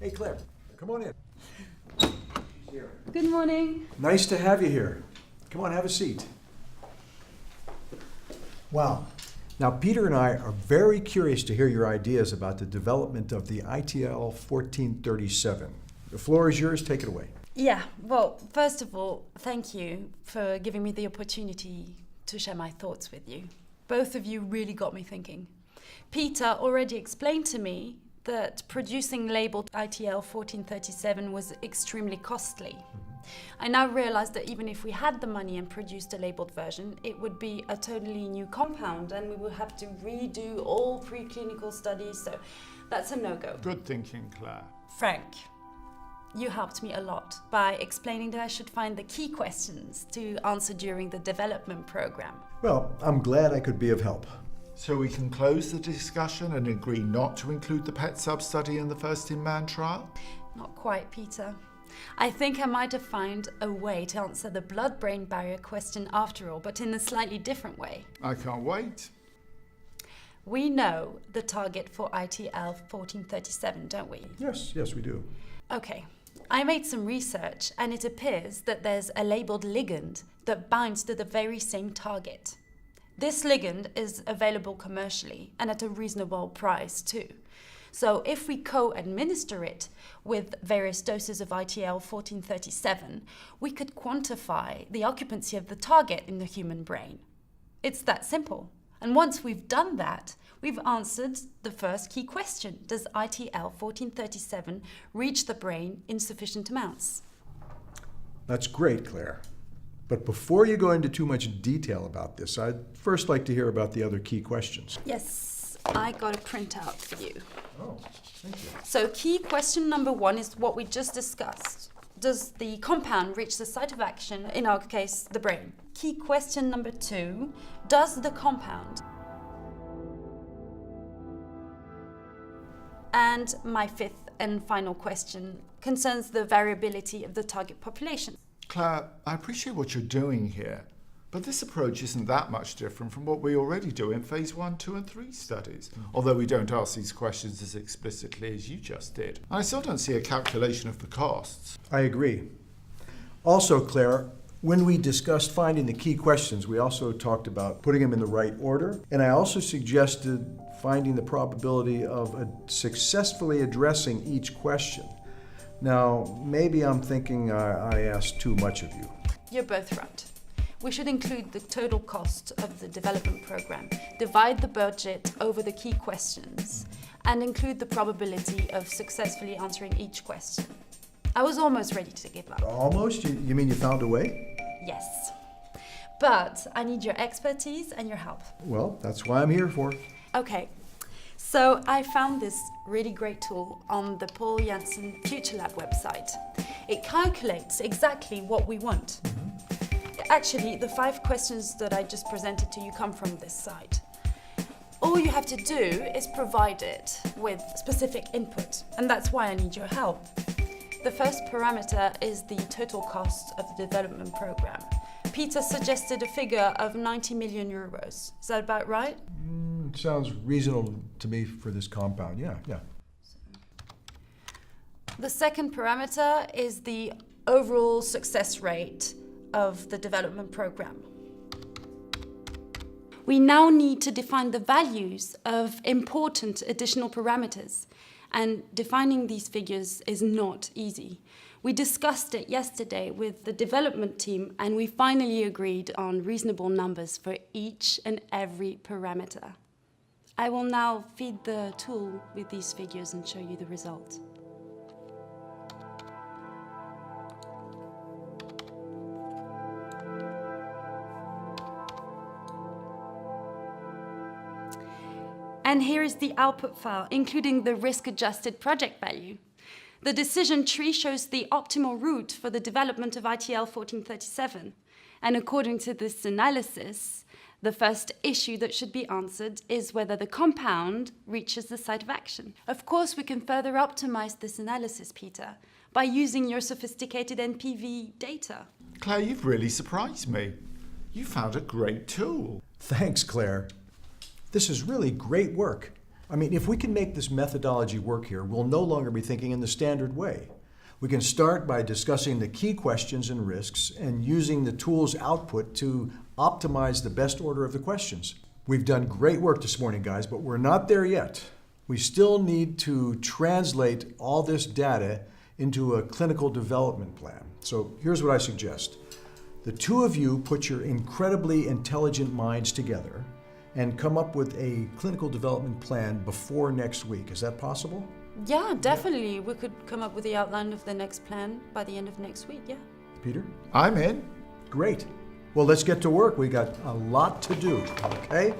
Hey, Claire, come on in. Good morning. Nice to have you here. Come on, have a seat. Wow. Now, Peter and I are very curious to hear your ideas about the development of the ITL 1437. The floor is yours. Take it away. Yeah, well, first of all, thank you for giving me the opportunity to share my thoughts with you. Both of you really got me thinking. Peter already explained to me that producing labeled ITL 1437 was extremely costly. I now realize that even if we had the money and produced a labeled version, it would be a totally new compound and we would have to redo all preclinical studies, so that's a no-go. Good thinking, Claire. Frank, you helped me a lot by explaining that I should find the key questions to answer during the development program. Well, I'm glad I could be of help. So we can close the discussion and agree not to include the pet sub-study in the first-in-man trial? Not quite, Peter. I think I might have found a way to answer the blood-brain barrier question after all, but in a slightly different way. I can't wait. We know the target for ITL 1437, don't we? Yes, we do. Okay. I made some research and it appears that there's a labeled ligand that binds to the very same target. This ligand is available commercially and at a reasonable price too. So if we co-administer it with various doses of ITL 1437, we could quantify the occupancy of the target in the human brain. It's that simple. And once we've done that, we've answered the first key question. Does ITL 1437 reach the brain in sufficient amounts? That's great, Claire. But before you go into too much detail about this, I'd first like to hear about the other key questions. Yes, I got a printout for you. Oh, thank you. So key question number 1 is what we just discussed. Does the compound reach the site of action, in our case, the brain? Key question number 2, does the compound? And my 5th and final question concerns the variability of the target population. Claire, I appreciate what you're doing here, but this approach isn't that much different from what we already do in phase 1, 2 and 3 studies, although we don't ask these questions as explicitly as you just did. I still don't see a calculation of the costs. I agree. Also, Claire, when we discussed finding the key questions, we also talked about putting them in the right order, and I also suggested finding the probability of successfully addressing each question. Now, maybe I'm thinking I asked too much of you. You're both right. We should include the total cost of the development program, divide the budget over the key questions, and include the probability of successfully answering each question. I was almost ready to give up. Almost? You mean you found a way? Yes. But I need your expertise and your help. Well, that's why I'm here for. Okay. So I found this really great tool on the Paul Janssen Future Lab website. It calculates exactly what we want. Actually, the 5 questions that I just presented to you come from this site. All you have to do is provide it with specific input, and that's why I need your help. The first parameter is the total cost of the development program. Peter suggested a figure of 90 million euros. Is that about right? It sounds reasonable to me for this compound, yeah. The second parameter is the overall success rate of the development program. We now need to define the values of important additional parameters, and defining these figures is not easy. We discussed it yesterday with the development team and we finally agreed on reasonable numbers for each and every parameter. I will now feed the tool with these figures and show you the result. And here is the output file, including the risk-adjusted project value. The decision tree shows the optimal route for the development of ITL 1437. And according to this analysis, the first issue that should be answered is whether the compound reaches the site of action. Of course, we can further optimize this analysis, Peter, by using your sophisticated NPV data. Claire, you've really surprised me. You found a great tool. Thanks, Claire. This is really great work. I mean, if we can make this methodology work here, we'll no longer be thinking in the standard way. We can start by discussing the key questions and risks and using the tool's output to optimize the best order of the questions. We've done great work this morning, guys, but we're not there yet. We still need to translate all this data into a clinical development plan. So here's what I suggest. The two of you put your incredibly intelligent minds together and come up with a clinical development plan before next week. Is that possible? Yeah, definitely. We could come up with the outline of the next plan by the end of next week, yeah. Peter? I'm in. Great. Well, let's get to work. We got a lot to do, okay?